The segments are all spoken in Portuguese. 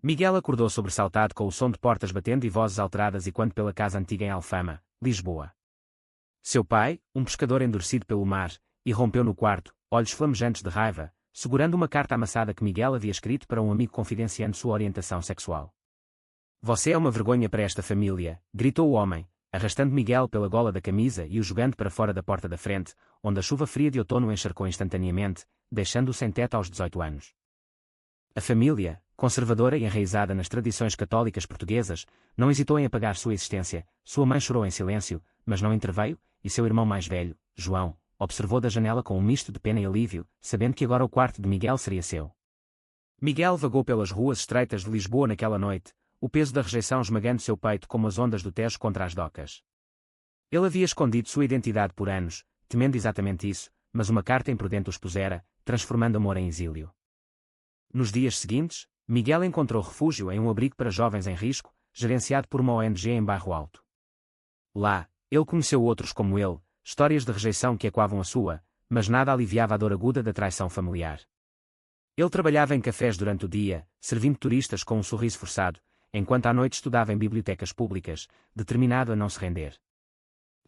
Miguel acordou sobressaltado com o som de portas batendo e vozes alteradas e quando pela casa antiga em Alfama, Lisboa. Seu pai, um pescador endurecido pelo mar, irrompeu no quarto, olhos flamejantes de raiva, segurando uma carta amassada que Miguel havia escrito para um amigo confidenciando sua orientação sexual. Você é uma vergonha para esta família, gritou o homem, arrastando Miguel pela gola da camisa e o jogando para fora da porta da frente, onde a chuva fria de outono o encharcou instantaneamente, deixando-o sem teto aos 18 anos. A família, conservadora e enraizada nas tradições católicas portuguesas, não hesitou em apagar sua existência. Sua mãe chorou em silêncio, mas não interveio, e seu irmão mais velho, João, observou da janela com um misto de pena e alívio, sabendo que agora o quarto de Miguel seria seu. Miguel vagou pelas ruas estreitas de Lisboa naquela noite, o peso da rejeição esmagando seu peito como as ondas do Tejo contra as docas. Ele havia escondido sua identidade por anos, temendo exatamente isso, mas uma carta imprudente o expusera, transformando amor em exílio. Nos dias seguintes, Miguel encontrou refúgio em um abrigo para jovens em risco, gerenciado por uma ONG em Bairro Alto. Lá, ele conheceu outros como ele, histórias de rejeição que ecoavam a sua, mas nada aliviava a dor aguda da traição familiar. Ele trabalhava em cafés durante o dia, servindo turistas com um sorriso forçado, enquanto à noite estudava em bibliotecas públicas, determinado a não se render.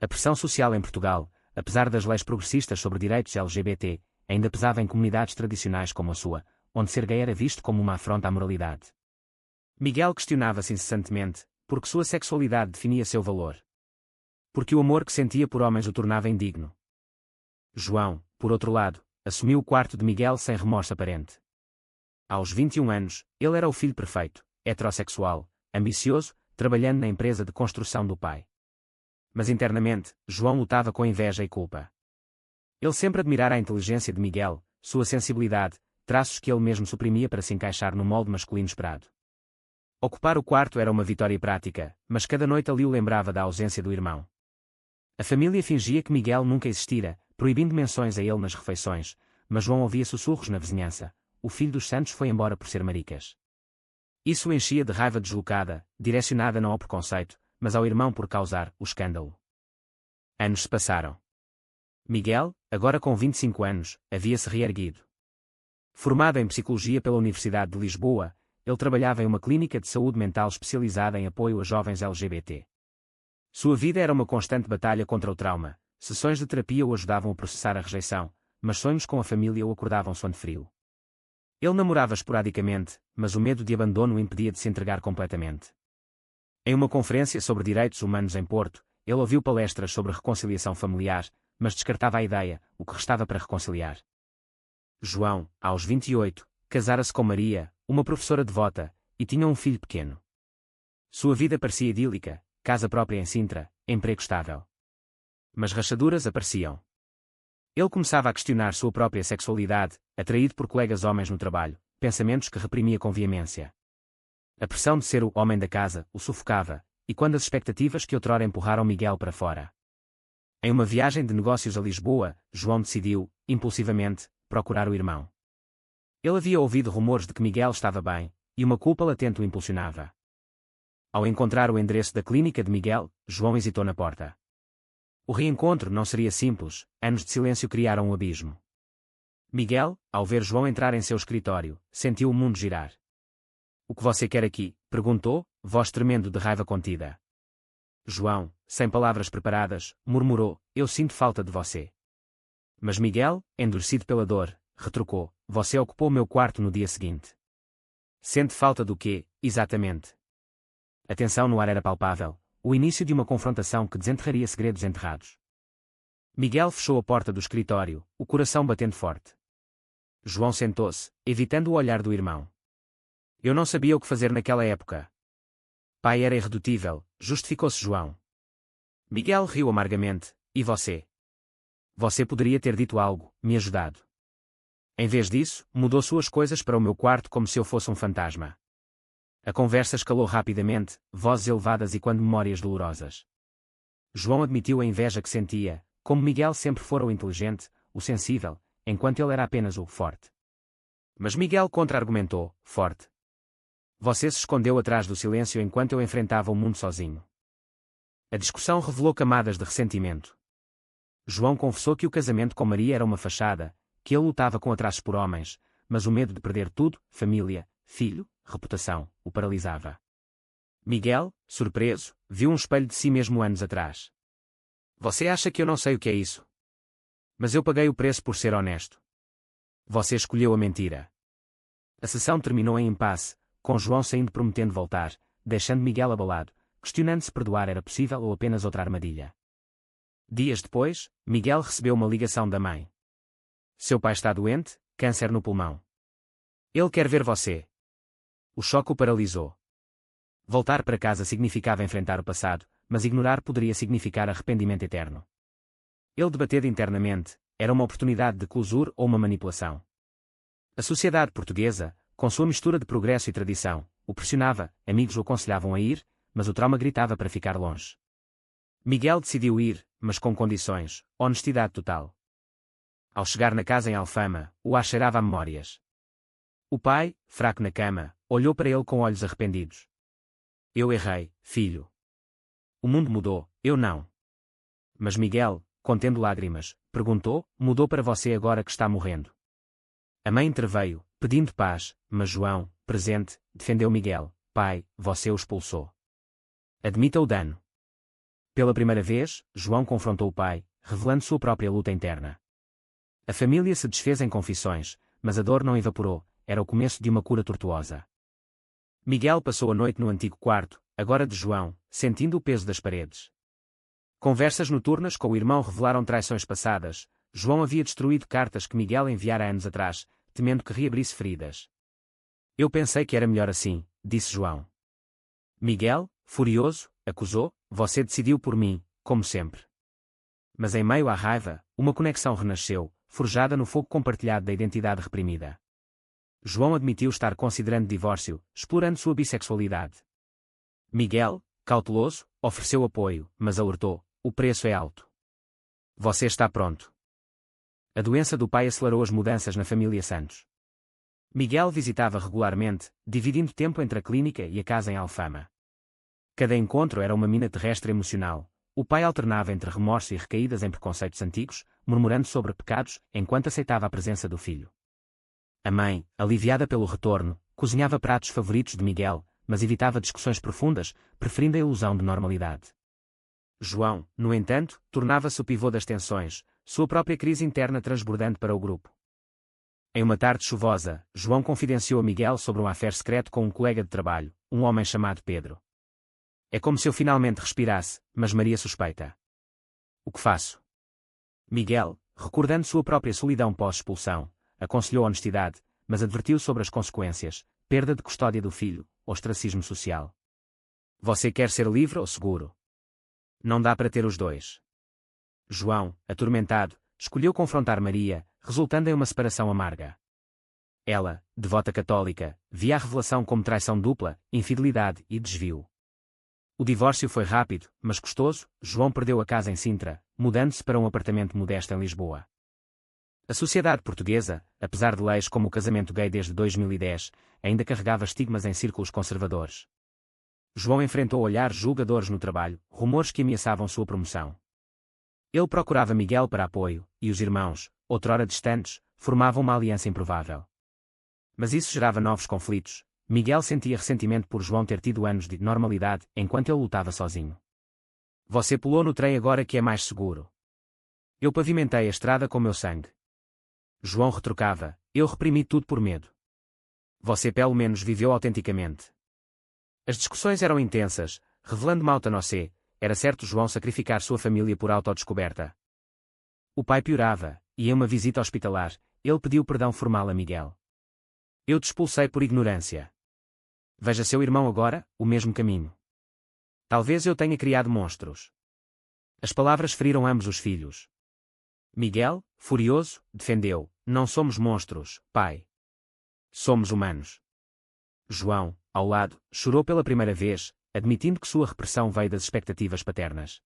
A pressão social em Portugal, apesar das leis progressistas sobre direitos LGBT, ainda pesava em comunidades tradicionais como a sua, onde ser gay era visto como uma afronta à moralidade. Miguel questionava-se incessantemente, porque sua sexualidade definia seu valor. Porque o amor que sentia por homens o tornava indigno. João, por outro lado, assumiu o quarto de Miguel sem remorso aparente. Aos 21 anos, ele era o filho perfeito, heterossexual, ambicioso, trabalhando na empresa de construção do pai. Mas internamente, João lutava com inveja e culpa. Ele sempre admirara a inteligência de Miguel, sua sensibilidade, traços que ele mesmo suprimia para se encaixar no molde masculino esperado. Ocupar o quarto era uma vitória prática, mas cada noite ali o lembrava da ausência do irmão. A família fingia que Miguel nunca existira, proibindo menções a ele nas refeições, mas João ouvia sussurros na vizinhança: o filho dos santos foi embora por ser maricas. Isso o enchia de raiva deslocada, direcionada não ao preconceito, mas ao irmão por causar o escândalo. Anos se passaram. Miguel, agora com 25 anos, havia-se reerguido. Formado em Psicologia pela Universidade de Lisboa, ele trabalhava em uma clínica de saúde mental especializada em apoio a jovens LGBT. Sua vida era uma constante batalha contra o trauma, sessões de terapia o ajudavam a processar a rejeição, mas sonhos com a família o acordavam sono frio. Ele namorava esporadicamente, mas o medo de abandono o impedia de se entregar completamente. Em uma conferência sobre direitos humanos em Porto, ele ouviu palestras sobre reconciliação familiar, mas descartava a ideia, o que restava para reconciliar. João, aos 28, casara-se com Maria, uma professora devota, e tinha um filho pequeno. Sua vida parecia idílica, casa própria em Sintra, emprego estável. Mas rachaduras apareciam. Ele começava a questionar sua própria sexualidade, atraído por colegas homens no trabalho, pensamentos que reprimia com veemência. A pressão de ser o homem da casa o sufocava, e quando as expectativas que outrora empurraram Miguel para fora. Em uma viagem de negócios a Lisboa, João decidiu, impulsivamente, procurar o irmão. Ele havia ouvido rumores de que Miguel estava bem, e uma culpa latente o impulsionava. Ao encontrar o endereço da clínica de Miguel, João hesitou na porta. O reencontro não seria simples, anos de silêncio criaram um abismo. Miguel, ao ver João entrar em seu escritório, sentiu o mundo girar. "O que você quer aqui?" perguntou, voz tremendo de raiva contida. João, sem palavras preparadas, murmurou: "Eu sinto falta de você." Mas Miguel, endurecido pela dor, retrucou: "Você ocupou meu quarto no dia seguinte." "Sente falta do quê, exatamente?" A tensão no ar era palpável, o início de uma confrontação que desenterraria segredos enterrados. Miguel fechou a porta do escritório, o coração batendo forte. João sentou-se, evitando o olhar do irmão. "Eu não sabia o que fazer naquela época." "Pai era irredutível", justificou-se João. Miguel riu amargamente: "E você? Você poderia ter dito algo, me ajudado. Em vez disso, mudou suas coisas para o meu quarto como se eu fosse um fantasma." A conversa escalou rapidamente, vozes elevadas e quando memórias dolorosas. João admitiu a inveja que sentia, como Miguel sempre fora o inteligente, o sensível, enquanto ele era apenas o forte. Mas Miguel contra-argumentou: "Forte. Você se escondeu atrás do silêncio enquanto eu enfrentava o mundo sozinho." A discussão revelou camadas de ressentimento. João confessou que o casamento com Maria era uma fachada, que ele lutava com atrasos por homens, mas o medo de perder tudo, família, filho, reputação, o paralisava. Miguel, surpreso, viu um espelho de si mesmo anos atrás. Você acha que eu não sei o que é isso? Mas eu paguei o preço por ser honesto. Você escolheu a mentira. A sessão terminou em impasse, com João saindo prometendo voltar, deixando Miguel abalado, questionando se perdoar era possível ou apenas outra armadilha. Dias depois, Miguel recebeu uma ligação da mãe. Seu pai está doente, câncer no pulmão. Ele quer ver você. O choque o paralisou. Voltar para casa significava enfrentar o passado, mas ignorar poderia significar arrependimento eterno. Ele debateu internamente, era uma oportunidade de closure ou uma manipulação. A sociedade portuguesa, com sua mistura de progresso e tradição, o pressionava, amigos o aconselhavam a ir, mas o trauma gritava para ficar longe. Miguel decidiu ir, mas com condições, honestidade total. Ao chegar na casa em Alfama, o ar cheirava a memórias. O pai, fraco na cama, olhou para ele com olhos arrependidos. Eu errei, filho. O mundo mudou, eu não. Mas Miguel, contendo lágrimas, perguntou, mudou para você agora que está morrendo. A mãe interveio, pedindo paz, mas João, presente, defendeu Miguel. Pai, você o expulsou. Admita o dano. Pela primeira vez, João confrontou o pai, revelando sua própria luta interna. A família se desfez em confissões, mas a dor não evaporou, era o começo de uma cura tortuosa. Miguel passou a noite no antigo quarto, agora de João, sentindo o peso das paredes. Conversas noturnas com o irmão revelaram traições passadas. João havia destruído cartas que Miguel enviara anos atrás, temendo que reabrisse feridas. Eu pensei que era melhor assim, disse João. Miguel, furioso, acusou, você decidiu por mim, como sempre. Mas em meio à raiva, uma conexão renasceu, forjada no fogo compartilhado da identidade reprimida. João admitiu estar considerando divórcio, explorando sua bissexualidade. Miguel, cauteloso, ofereceu apoio, mas alertou, o preço é alto. Você está pronto. A doença do pai acelerou as mudanças na família Santos. Miguel visitava regularmente, dividindo tempo entre a clínica e a casa em Alfama. Cada encontro era uma mina terrestre emocional. O pai alternava entre remorso e recaídas em preconceitos antigos, murmurando sobre pecados, enquanto aceitava a presença do filho. A mãe, aliviada pelo retorno, cozinhava pratos favoritos de Miguel, mas evitava discussões profundas, preferindo a ilusão de normalidade. João, no entanto, tornava-se o pivô das tensões, sua própria crise interna transbordando para o grupo. Em uma tarde chuvosa, João confidenciou a Miguel sobre um affaire secreto com um colega de trabalho, um homem chamado Pedro. É como se eu finalmente respirasse, mas Maria suspeita. O que faço? Miguel, recordando sua própria solidão pós-expulsão, aconselhou honestidade, mas advertiu sobre as consequências, perda de custódia do filho, ostracismo social. Você quer ser livre ou seguro? Não dá para ter os dois. João, atormentado, escolheu confrontar Maria, resultando em uma separação amarga. Ela, devota católica, via a revelação como traição dupla, infidelidade e desvio. O divórcio foi rápido, mas custoso. João perdeu a casa em Sintra, mudando-se para um apartamento modesto em Lisboa. A sociedade portuguesa, apesar de leis como o casamento gay desde 2010, ainda carregava estigmas em círculos conservadores. João enfrentou olhares julgadores no trabalho, rumores que ameaçavam sua promoção. Ele procurava Miguel para apoio, e os irmãos, outrora distantes, formavam uma aliança improvável. Mas isso gerava novos conflitos. Miguel sentia ressentimento por João ter tido anos de normalidade, enquanto ele lutava sozinho. Você pulou no trem agora que é mais seguro. Eu pavimentei a estrada com meu sangue. João retrucava, eu reprimi tudo por medo. Você pelo menos viveu autenticamente. As discussões eram intensas, revelando Mauta Nocé, era certo João sacrificar sua família por autodescoberta. O pai piorava, e em uma visita hospitalar, ele pediu perdão formal a Miguel. Eu te expulsei por ignorância. Veja seu irmão agora, o mesmo caminho. Talvez eu tenha criado monstros. As palavras feriram ambos os filhos. Miguel, furioso, defendeu, não somos monstros, pai. Somos humanos. João, ao lado, chorou pela primeira vez, admitindo que sua repressão veio das expectativas paternas.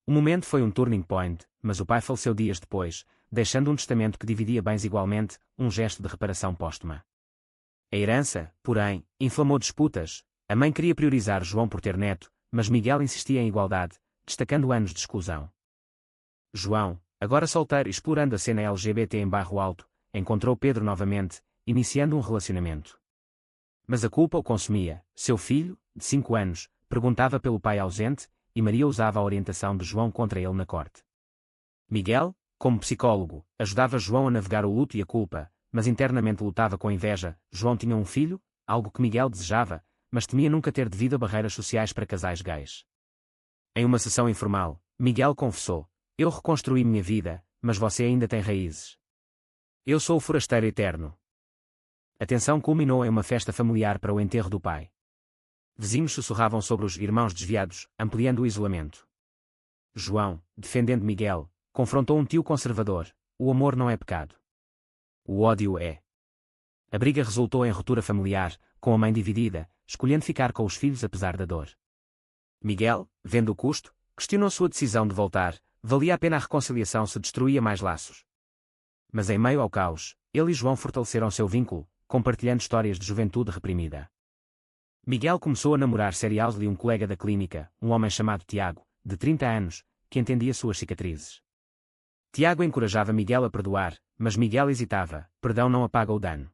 O momento foi um turning point, mas o pai faleceu dias depois, deixando um testamento que dividia bens igualmente, um gesto de reparação póstuma. A herança, porém, inflamou disputas. A mãe queria priorizar João por ter neto, mas Miguel insistia em igualdade, destacando anos de exclusão. João, agora solteiro e explorando a cena LGBT em Bairro Alto, encontrou Pedro novamente, iniciando um relacionamento. Mas a culpa o consumia. Seu filho, de 5 anos, perguntava pelo pai ausente, e Maria usava a orientação de João contra ele na corte. Miguel, como psicólogo, ajudava João a navegar o luto e a culpa, mas internamente lutava com a inveja. João tinha um filho, algo que Miguel desejava, mas temia nunca ter devido a barreiras sociais para casais gays. Em uma sessão informal, Miguel confessou: "Eu reconstruí minha vida, mas você ainda tem raízes. Eu sou o forasteiro eterno." A tensão culminou em uma festa familiar para o enterro do pai. Vizinhos sussurravam sobre os irmãos desviados, ampliando o isolamento. João, defendendo Miguel, confrontou um tio conservador: "O amor não é pecado. O ódio é." A briga resultou em ruptura familiar, com a mãe dividida, escolhendo ficar com os filhos apesar da dor. Miguel, vendo o custo, questionou sua decisão de voltar. Valia a pena a reconciliação se destruía mais laços. Mas em meio ao caos, ele e João fortaleceram seu vínculo, compartilhando histórias de juventude reprimida. Miguel começou a namorar serial um colega da clínica, um homem chamado Tiago, de 30 anos, que entendia suas cicatrizes. Tiago encorajava Miguel a perdoar, mas Miguel hesitava: "Perdão não apaga o dano."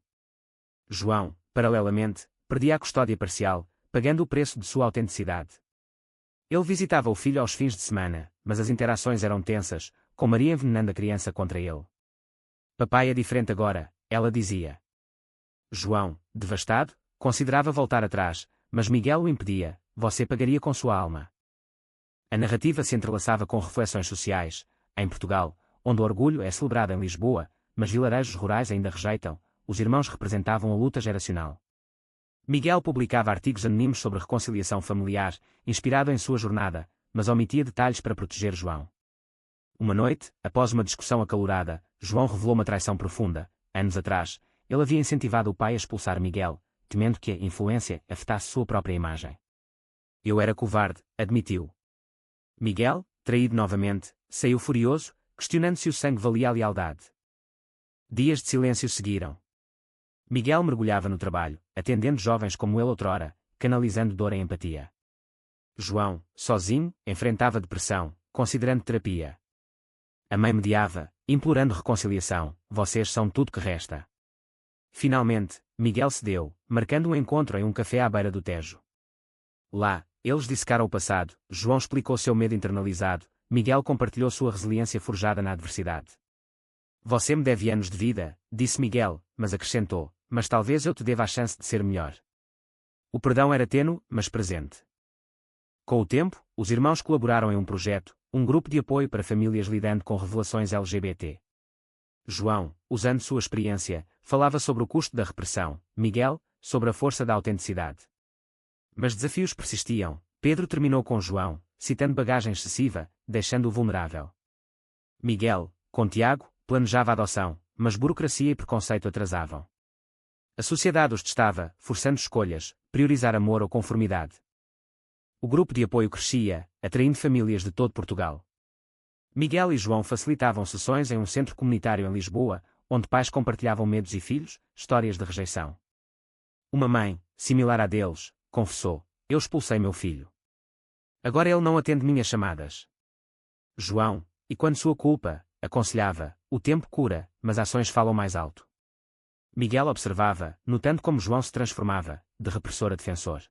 João, paralelamente, perdia a custódia parcial, pagando o preço de sua autenticidade. Ele visitava o filho aos fins de semana, mas as interações eram tensas, com Maria envenenando a criança contra ele. "Papai é diferente agora", ela dizia. João, devastado, considerava voltar atrás, mas Miguel o impedia: "Você pagaria com sua alma." A narrativa se entrelaçava com reflexões sociais. Em Portugal, onde o orgulho é celebrado em Lisboa, mas vilarejos rurais ainda rejeitam, os irmãos representavam a luta geracional. Miguel publicava artigos anónimos sobre reconciliação familiar, inspirado em sua jornada, mas omitia detalhes para proteger João. Uma noite, após uma discussão acalorada, João revelou uma traição profunda. Anos atrás, ele havia incentivado o pai a expulsar Miguel, temendo que a influência afetasse sua própria imagem. "Eu era covarde", admitiu. Miguel, traído novamente, saiu furioso, questionando se o sangue valia a lealdade. Dias de silêncio seguiram. Miguel mergulhava no trabalho, atendendo jovens como ele outrora, canalizando dor em empatia. João, sozinho, enfrentava depressão, considerando terapia. A mãe mediava, implorando reconciliação: "Vocês são tudo que resta." Finalmente, Miguel cedeu, marcando um encontro em um café à beira do Tejo. Lá, eles dissecaram o passado. João explicou seu medo internalizado, Miguel compartilhou sua resiliência forjada na adversidade. "Você me deve anos de vida", disse Miguel, mas acrescentou: "Mas talvez eu te deva a chance de ser melhor." O perdão era tênue, mas presente. Com o tempo, os irmãos colaboraram em um projeto, um grupo de apoio para famílias lidando com revelações LGBT. João, usando sua experiência, falava sobre o custo da repressão, Miguel, sobre a força da autenticidade. Mas desafios persistiam. Pedro terminou com João, citando bagagem excessiva, deixando-o vulnerável. Miguel, com Tiago, planejava a adoção, mas burocracia e preconceito atrasavam. A sociedade os testava, forçando escolhas, priorizar amor ou conformidade. O grupo de apoio crescia, atraindo famílias de todo Portugal. Miguel e João facilitavam sessões em um centro comunitário em Lisboa, onde pais compartilhavam medos e filhos, histórias de rejeição. Uma mãe, similar à deles, confessou: "Eu expulsei meu filho. Agora ele não atende minhas chamadas." João, e quando sua culpa, aconselhava: "O tempo cura, mas ações falam mais alto." Miguel observava, notando como João se transformava, de repressor a defensor.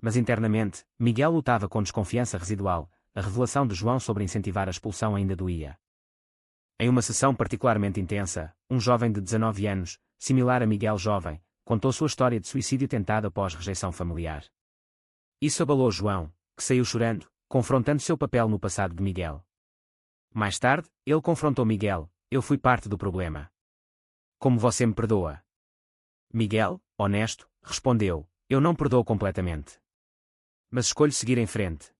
Mas internamente, Miguel lutava com desconfiança residual. A revelação de João sobre incentivar a expulsão ainda doía. Em uma sessão particularmente intensa, um jovem de 19 anos, similar a Miguel jovem, contou sua história de suicídio tentado após rejeição familiar. Isso abalou João, que saiu chorando, confrontando seu papel no passado de Miguel. Mais tarde, ele confrontou Miguel: "Eu fui parte do problema. Como você me perdoa?" Miguel, honesto, respondeu: "Eu não perdoo completamente. Mas escolho seguir em frente."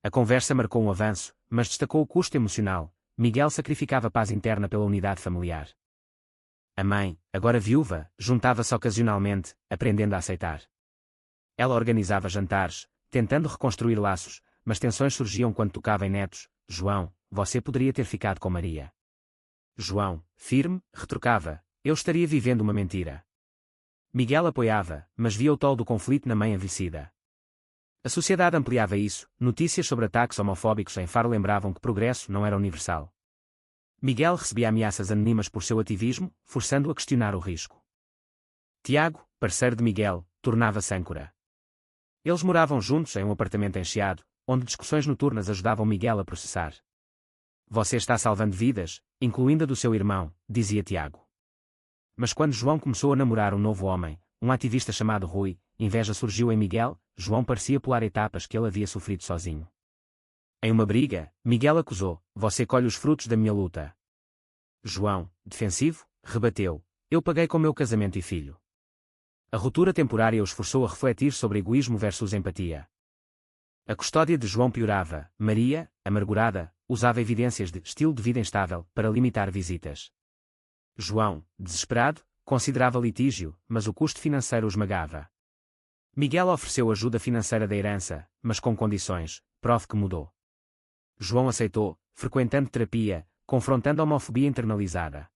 A conversa marcou um avanço, mas destacou o custo emocional. Miguel sacrificava a paz interna pela unidade familiar. A mãe, agora viúva, juntava-se ocasionalmente, aprendendo a aceitar. Ela organizava jantares, tentando reconstruir laços, mas tensões surgiam quando tocava em netos. "João, você poderia ter ficado com Maria." João, firme, retrucava: "Eu estaria vivendo uma mentira." Miguel apoiava, mas via o tolo do conflito na mãe adoecida. A sociedade ampliava isso. Notícias sobre ataques homofóbicos em Faro lembravam que progresso não era universal. Miguel recebia ameaças anônimas por seu ativismo, forçando-o a questionar o risco. Tiago, parceiro de Miguel, tornava-se âncora. Eles moravam juntos em um apartamento encheado, onde discussões noturnas ajudavam Miguel a processar. Você está salvando vidas, incluindo a do seu irmão, dizia Tiago. Mas quando João começou a namorar um novo homem, um ativista chamado Rui, inveja surgiu em Miguel. João parecia pular etapas que ele havia sofrido sozinho. Em uma briga, Miguel acusou: você colhe os frutos da minha luta. João, defensivo, rebateu: eu paguei com meu casamento e filho. A ruptura temporária os forçou a refletir sobre egoísmo versus empatia. A custódia de João piorava. Maria, amargurada, usava evidências de estilo de vida instável para limitar visitas. João, desesperado, considerava litígio, mas o custo financeiro o esmagava. Miguel ofereceu ajuda financeira da herança, mas com condições. Prove que mudou. João aceitou, frequentando terapia, confrontando a homofobia internalizada.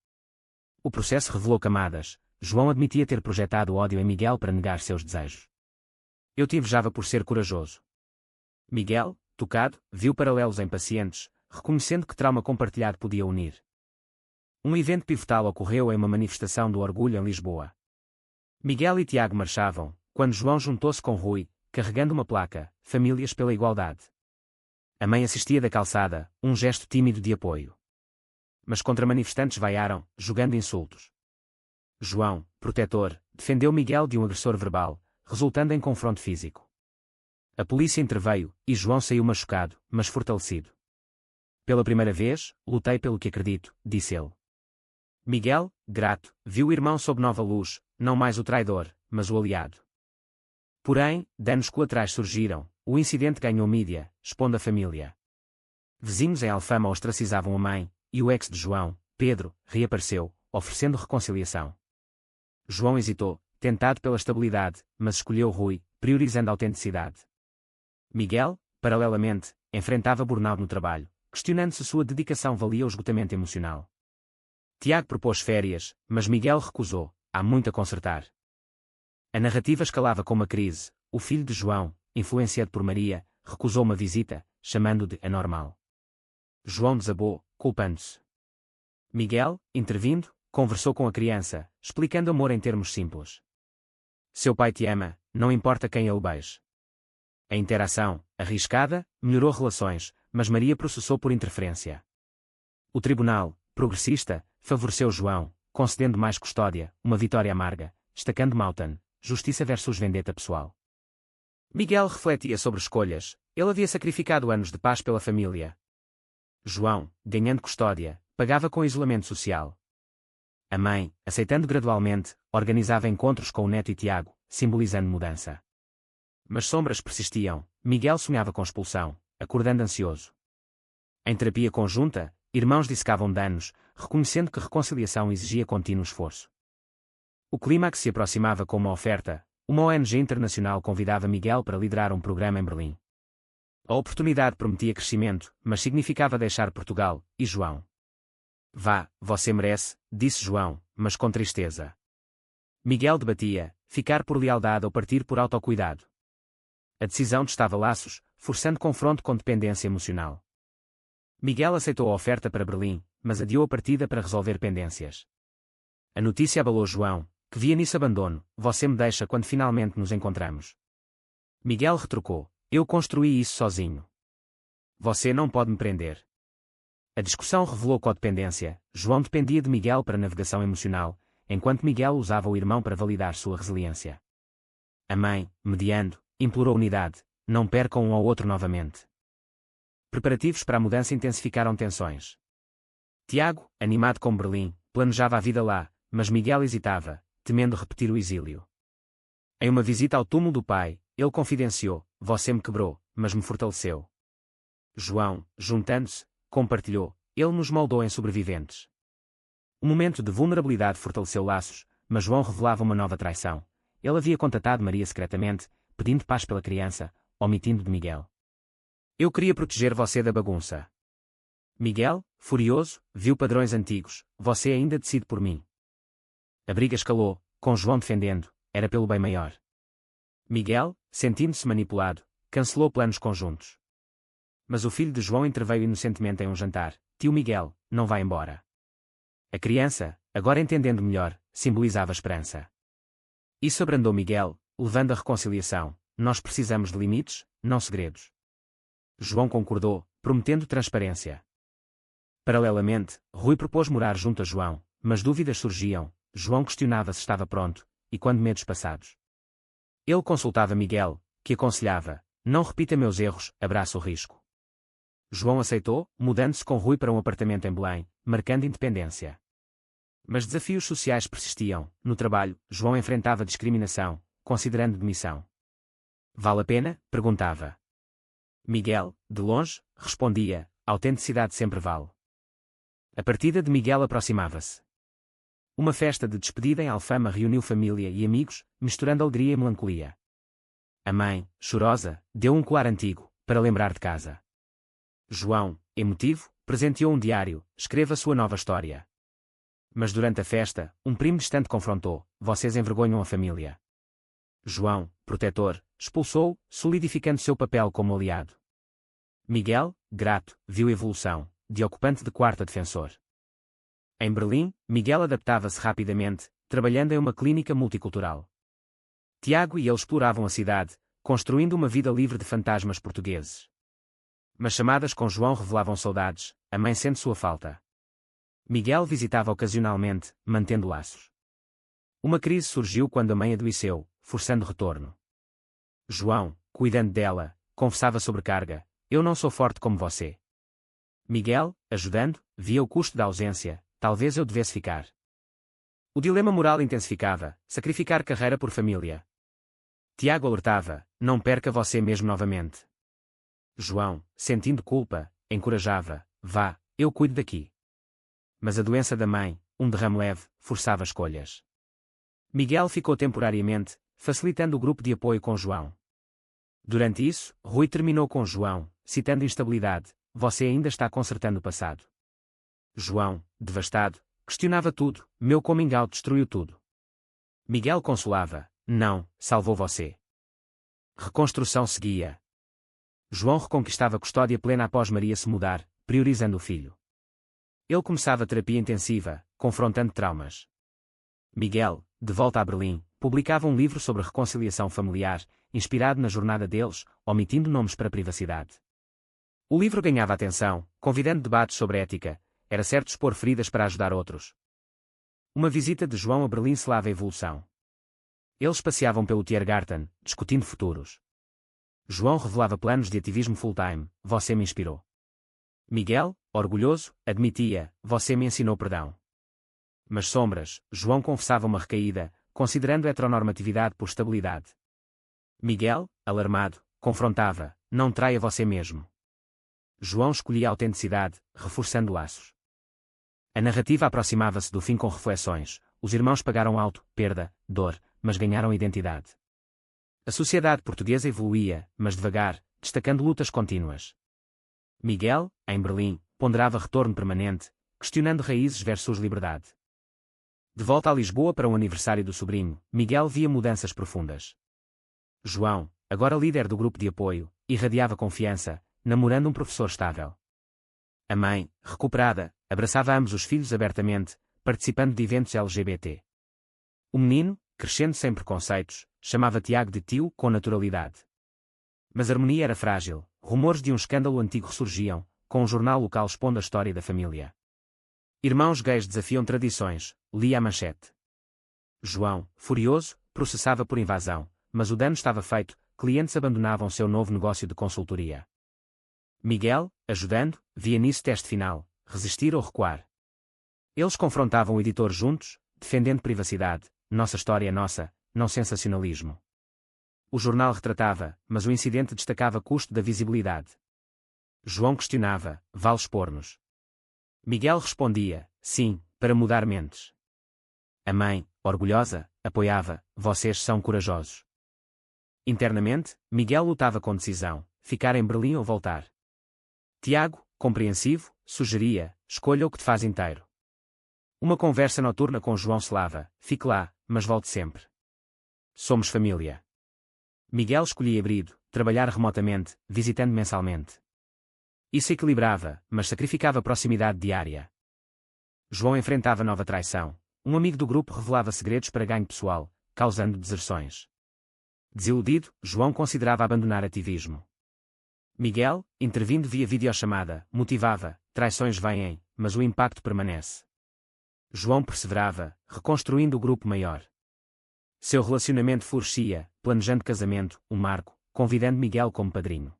O processo revelou camadas. João admitia ter projetado ódio em Miguel para negar seus desejos. Eu te invejava por ser corajoso. Miguel, tocado, viu paralelos em pacientes, reconhecendo que trauma compartilhado podia unir. Um evento pivotal ocorreu em uma manifestação do orgulho em Lisboa. Miguel e Tiago marchavam, quando João juntou-se com Rui, carregando uma placa: Famílias pela Igualdade. A mãe assistia da calçada, um gesto tímido de apoio. Mas contra-manifestantes vaiaram, jogando insultos. João, protetor, defendeu Miguel de um agressor verbal, resultando em confronto físico. A polícia interveio, e João saiu machucado, mas fortalecido. Pela primeira vez, lutei pelo que acredito, disse ele. Miguel, grato, viu o irmão sob nova luz, não mais o traidor, mas o aliado. Porém, danos colaterais surgiram. O incidente ganhou mídia, expondo a família. Vizinhos em Alfama ostracizavam a mãe, e o ex de João, Pedro, reapareceu, oferecendo reconciliação. João hesitou, tentado pela estabilidade, mas escolheu Rui, priorizando a autenticidade. Miguel, paralelamente, enfrentava burnout no trabalho, questionando se sua dedicação valia o esgotamento emocional. Tiago propôs férias, mas Miguel recusou: há muito a consertar. A narrativa escalava com uma crise. O filho de João, influenciado por Maria, recusou uma visita, chamando-o de anormal. João desabou, culpando-se. Miguel, intervindo, conversou com a criança, explicando amor em termos simples. Seu pai te ama, não importa quem ele beije. A interação, arriscada, melhorou relações, mas Maria processou por interferência. O tribunal, progressista, favoreceu João, concedendo mais custódia, uma vitória amarga, destacando Mautan, justiça versus vendetta pessoal. Miguel refletia sobre escolhas. Ele havia sacrificado anos de paz pela família. João, ganhando custódia, pagava com isolamento social. A mãe, aceitando gradualmente, organizava encontros com o neto e Tiago, simbolizando mudança. Mas sombras persistiam. Miguel sonhava com expulsão, acordando ansioso. Em terapia conjunta, irmãos dissecavam danos, reconhecendo que reconciliação exigia contínuo esforço. O clímax se aproximava com uma oferta. Uma ONG internacional convidava Miguel para liderar um programa em Berlim. A oportunidade prometia crescimento, mas significava deixar Portugal, e João. Vá, você merece, disse João, mas com tristeza. Miguel debatia: ficar por lealdade ou partir por autocuidado. A decisão testava laços, forçando confronto com dependência emocional. Miguel aceitou a oferta para Berlim, mas adiou a partida para resolver pendências. A notícia abalou João, que via nisso abandono: você me deixa quando finalmente nos encontramos. Miguel retrucou: eu construí isso sozinho. Você não pode me prender. A discussão revelou codependência. João dependia de Miguel para navegação emocional, enquanto Miguel usava o irmão para validar sua resiliência. A mãe, mediando, implorou unidade: não percam um ao outro novamente. Preparativos para a mudança intensificaram tensões. Tiago, animado com Berlim, planejava a vida lá, mas Miguel hesitava, temendo repetir o exílio. Em uma visita ao túmulo do pai, ele confidenciou: você me quebrou, mas me fortaleceu. João, juntando-se, compartilhou: ele nos moldou em sobreviventes. O momento de vulnerabilidade fortaleceu laços, mas João revelava uma nova traição. Ele havia contatado Maria secretamente, pedindo paz pela criança, omitindo de Miguel. Eu queria proteger você da bagunça. Miguel, furioso, viu padrões antigos: você ainda decide por mim. A briga escalou, com João defendendo: era pelo bem maior. Miguel, sentindo-se manipulado, cancelou planos conjuntos. Mas o filho de João interveio inocentemente em um jantar: tio Miguel, não vá embora. A criança, agora entendendo melhor, simbolizava esperança. Isso abrandou Miguel, levando a reconciliação. Nós precisamos de limites, não segredos. João concordou, prometendo transparência. Paralelamente, Rui propôs morar junto a João, mas dúvidas surgiam. João questionava se estava pronto, e quando medos passados. Ele consultava Miguel, que aconselhava: não repita meus erros, abraça o risco. João aceitou, mudando-se com Rui para um apartamento em Belém, marcando independência. Mas desafios sociais persistiam. No trabalho, João enfrentava discriminação, considerando demissão. Vale a pena? Perguntava. Miguel, de longe, respondia: autenticidade sempre vale. A partida de Miguel aproximava-se. Uma festa de despedida em Alfama reuniu família e amigos, misturando alegria e melancolia. A mãe, chorosa, deu um colar antigo, para lembrar de casa. João, emotivo, presenteou um diário: escreva sua nova história. Mas durante a festa, um primo distante confrontou: vocês envergonham a família. João, protetor, expulsou, solidificando seu papel como aliado. Miguel, grato, viu evolução, de ocupante de quarto a defensor. Em Berlim, Miguel adaptava-se rapidamente, trabalhando em uma clínica multicultural. Tiago e ele exploravam a cidade, construindo uma vida livre de fantasmas portugueses. Mas chamadas com João revelavam saudades, a mãe sente sua falta. Miguel visitava ocasionalmente, mantendo laços. Uma crise surgiu quando a mãe adoeceu, forçando retorno. João, cuidando dela, confessava sobrecarga: eu não sou forte como você. Miguel, ajudando, via o custo da ausência: talvez eu devesse ficar. O dilema moral intensificava: sacrificar carreira por família. Tiago alertava: não perca você mesmo novamente. João, sentindo culpa, encorajava: vá, eu cuido daqui. Mas a doença da mãe, um derrame leve, forçava escolhas. Miguel ficou temporariamente, facilitando o grupo de apoio com João. Durante isso, Rui terminou com João, citando instabilidade: você ainda está consertando o passado. João, devastado, questionava tudo: meu coming out destruiu tudo. Miguel consolava: não, salvou você. Reconstrução seguia. João reconquistava custódia plena após Maria se mudar, priorizando o filho. Ele começava terapia intensiva, confrontando traumas. Miguel, de volta a Berlim, publicava um livro sobre reconciliação familiar, inspirado na jornada deles, omitindo nomes para privacidade. O livro ganhava atenção, convidando debates sobre ética: era certo expor feridas para ajudar outros. Uma visita de João a Berlim selava a evolução. Eles passeavam pelo Tiergarten, discutindo futuros. João revelava planos de ativismo full-time: você me inspirou. Miguel, orgulhoso, admitia: você me ensinou perdão. Mas sombras, João confessava uma recaída, considerando a heteronormatividade por estabilidade. Miguel, alarmado, confrontava: não traia você mesmo. João escolhia a autenticidade, reforçando laços. A narrativa aproximava-se do fim com reflexões: os irmãos pagaram alto, perda, dor, mas ganharam identidade. A sociedade portuguesa evoluía, mas devagar, destacando lutas contínuas. Miguel, em Berlim, ponderava retorno permanente, questionando raízes versus liberdade. De volta a Lisboa para o aniversário do sobrinho, Miguel via mudanças profundas. João, agora líder do grupo de apoio, irradiava confiança, namorando um professor estável. A mãe, recuperada, abraçava ambos os filhos abertamente, participando de eventos LGBT. O menino, crescendo sem preconceitos, chamava Tiago de tio com naturalidade. Mas a harmonia era frágil, rumores de um escândalo antigo ressurgiam, com um jornal local expondo a história da família. Irmãos gays desafiam tradições, lia a manchete. João, furioso, processava por invasão, mas o dano estava feito, clientes abandonavam seu novo negócio de consultoria. Miguel, ajudando, via nisso teste final: resistir ou recuar. Eles confrontavam o editor juntos, defendendo privacidade: nossa história é nossa, não sensacionalismo. O jornal retratava, mas o incidente destacava custo da visibilidade. João questionava: vale expor-nos? Miguel respondia: sim, para mudar mentes. A mãe, orgulhosa, apoiava: vocês são corajosos. Internamente, Miguel lutava com decisão: ficar em Berlim ou voltar. Tiago, compreensivo, sugeria: escolha o que te faz inteiro. Uma conversa noturna com João selava: fique lá, mas volte sempre. Somos família. Miguel escolhia híbrido, trabalhar remotamente, visitando mensalmente. Isso equilibrava, mas sacrificava proximidade diária. João enfrentava nova traição. Um amigo do grupo revelava segredos para ganho pessoal, causando deserções. Desiludido, João considerava abandonar ativismo. Miguel, intervindo via videochamada, motivava: traições vêm, mas o impacto permanece. João perseverava, reconstruindo o grupo maior. Seu relacionamento florescia, planejando casamento, um marco, convidando Miguel como padrinho.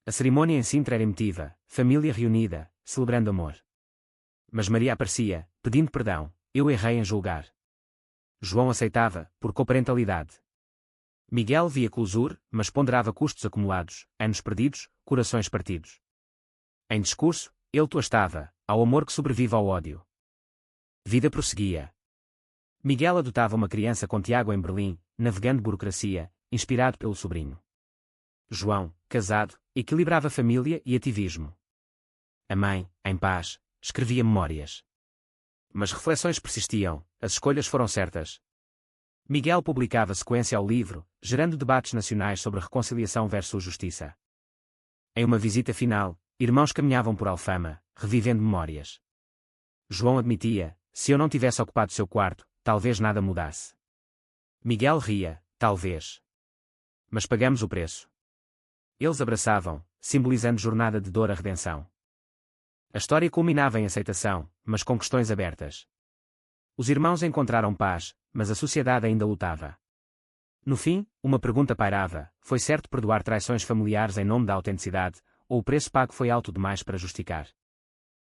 A cerimônia em Sintra era emotiva, família reunida, celebrando amor. Mas Maria aparecia, pedindo perdão: eu errei em julgar. João aceitava, por coparentalidade. Miguel via closure, mas ponderava custos acumulados, anos perdidos, corações partidos. Em discurso, ele estava, ao amor que sobrevive ao ódio. Vida prosseguia. Miguel adotava uma criança com Tiago em Berlim, navegando burocracia, inspirado pelo sobrinho. João, casado, equilibrava família e ativismo. A mãe, em paz, escrevia memórias. Mas reflexões persistiam, as escolhas foram certas. Miguel publicava sequência ao livro, gerando debates nacionais sobre reconciliação versus justiça. Em uma visita final, irmãos caminhavam por Alfama, revivendo memórias. João admitia: se eu não tivesse ocupado seu quarto, talvez nada mudasse. Miguel ria: talvez. Mas pagamos o preço. Eles abraçavam, simbolizando jornada de dor à redenção. A história culminava em aceitação, mas com questões abertas. Os irmãos encontraram paz, mas a sociedade ainda lutava. No fim, uma pergunta pairava: foi certo perdoar traições familiares em nome da autenticidade, ou o preço pago foi alto demais para justificar?